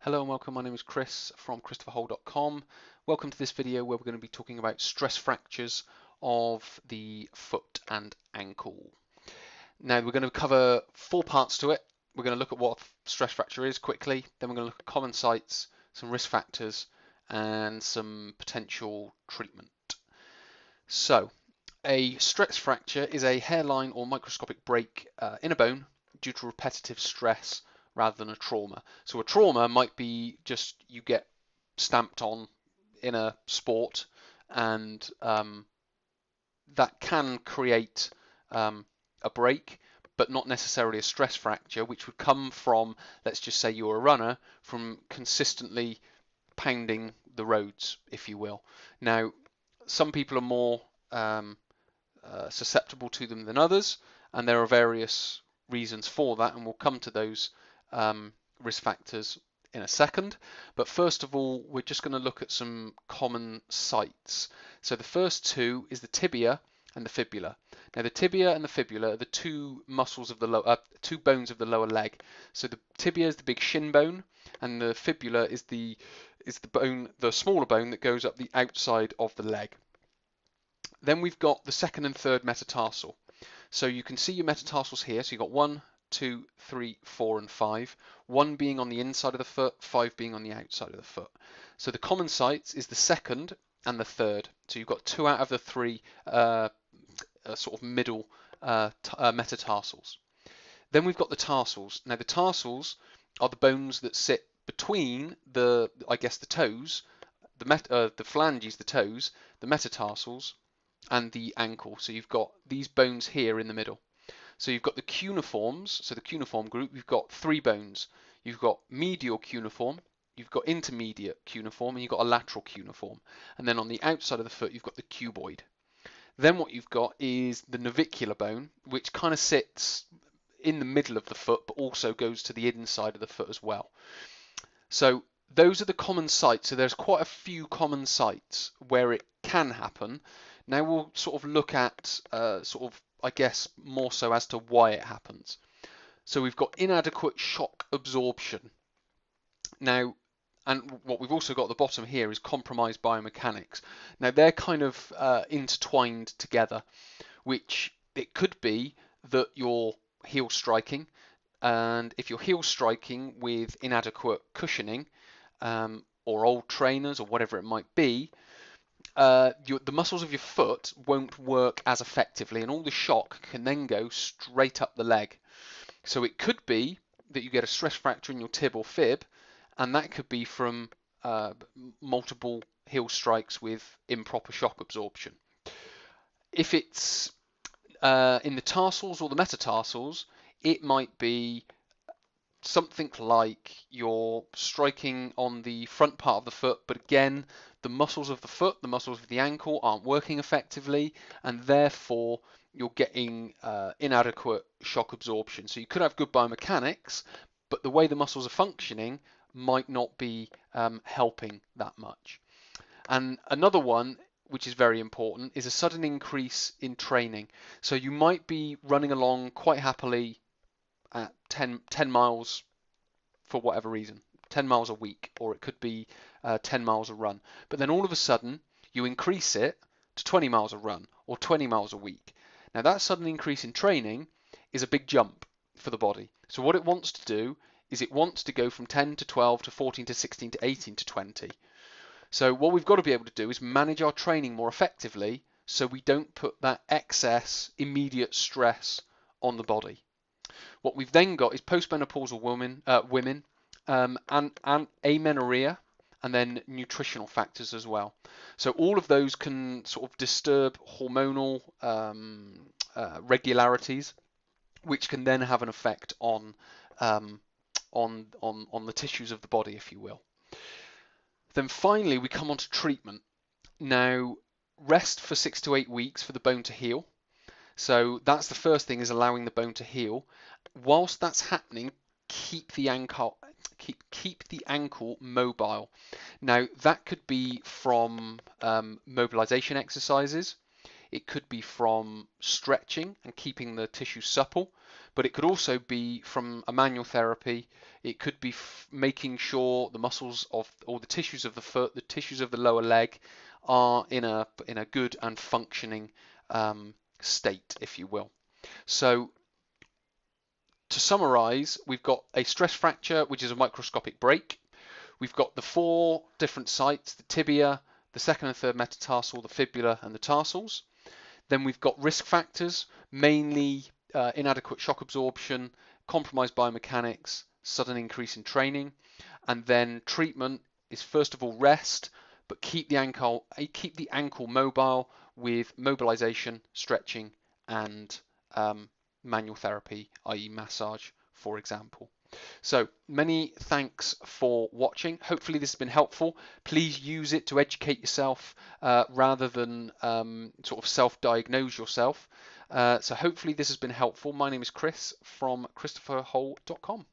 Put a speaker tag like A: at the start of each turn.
A: Hello and welcome, my name is Chris from christopherhole.com. Welcome to this video where we're going to be talking about stress fractures of the foot and ankle. Now we're going to cover 4 parts to it. We're going to look at what a stress fracture is quickly, then we're going to look at common sites, some risk factors and some potential treatment. So a stress fracture is a hairline or microscopic break in a bone due to repetitive stress rather than a trauma. So a trauma might be just you get stamped on in a sport, and that can create a break, but not necessarily a stress fracture, which would come from, let's just say you're a runner, from consistently pounding the roads, if you will. Now, some people are more susceptible to them than others, and there are various reasons for that, and we'll come to those risk factors in a second. But first of all, we're just going to look at some common sites. So the first two is the tibia and the fibula. Now the tibia and the fibula are the two muscles of the two bones of the lower leg. So the tibia is the big shin bone, and the fibula is the bone, the smaller bone that goes up the outside of the leg. Then we've got the second and third metatarsal. So you can see your metatarsals here. So you've got 1, 2, 3, 4, and 5. 1 being on the inside of the foot, 5 being on the outside of the foot. So the common sites is the second and the third. So you've got 2 out of the 3 sort of middle metatarsals. Then we've got the tarsals. Now the tarsals are the bones that sit between the toes, the phalanges, the toes, the metatarsals, and the ankle. So you've got these bones here in the middle. So you've got the cuneiforms, so the cuneiform group, you've got 3 bones. You've got medial cuneiform, you've got intermediate cuneiform, and you've got a lateral cuneiform. And then on the outside of the foot, you've got the cuboid. Then what you've got is the navicular bone, which kind of sits in the middle of the foot, but also goes to the inside of the foot as well. So those are the common sites. So there's quite a few common sites where it can happen. Now we'll sort of look at more so as to why it happens. So we've got inadequate shock absorption. Now, and what we've also got at the bottom here is compromised biomechanics. Now they're kind of intertwined together, which it could be that you're heel striking, and if you're heel striking with inadequate cushioning or old trainers or whatever it might be, the muscles of your foot won't work as effectively, and all the shock can then go straight up the leg. So it could be that you get a stress fracture in your tib or fib, and that could be from multiple heel strikes with improper shock absorption. If it's in the tarsals or the metatarsals, it might be something like you're striking on the front part of the foot, but again, the muscles of the foot, the muscles of the ankle aren't working effectively, and therefore you're getting inadequate shock absorption. So you could have good biomechanics, but the way the muscles are functioning might not be helping that much. And another one, which is very important, is a sudden increase in training. So you might be running along quite happily at 10 miles for whatever reason, 10 miles a week, or it could be 10 miles a run. But then all of a sudden, you increase it to 20 miles a run or 20 miles a week. Now that sudden increase in training is a big jump for the body. So what it wants to do is it wants to go from 10 to 12 to 14 to 16 to 18 to 20. So what we've got to be able to do is manage our training more effectively so we don't put that excess immediate stress on the body. What we've then got is postmenopausal women and amenorrhea, and then nutritional factors as well. So all of those can sort of disturb hormonal regularities, which can then have an effect on the tissues of the body, if you will. Then finally, we come on to treatment. Now, rest for 6 to 8 weeks for the bone to heal. So that's the first thing, is allowing the bone to heal. Whilst that's happening, keep the ankle mobile. Now that could be from mobilization exercises. It could be from stretching and keeping the tissue supple, but it could also be from a manual therapy. It could be making sure the muscles of or the tissues of the foot, the tissues of the lower leg are in a good and functioning state, if you will. So to summarize, we've got a stress fracture, which is a microscopic break. We've got the 4 different sites: the tibia, the second and third metatarsal, the fibula, and the tarsals. Then we've got risk factors, mainly inadequate shock absorption, compromised biomechanics, sudden increase in training. And then treatment is first of all rest, but keep the ankle mobile with mobilization, stretching, and manual therapy, i.e. massage, for example. So many thanks for watching. Hopefully this has been helpful. Please use it to educate yourself rather than sort of self-diagnose yourself. So hopefully this has been helpful. My name is Chris from christopherhole.com.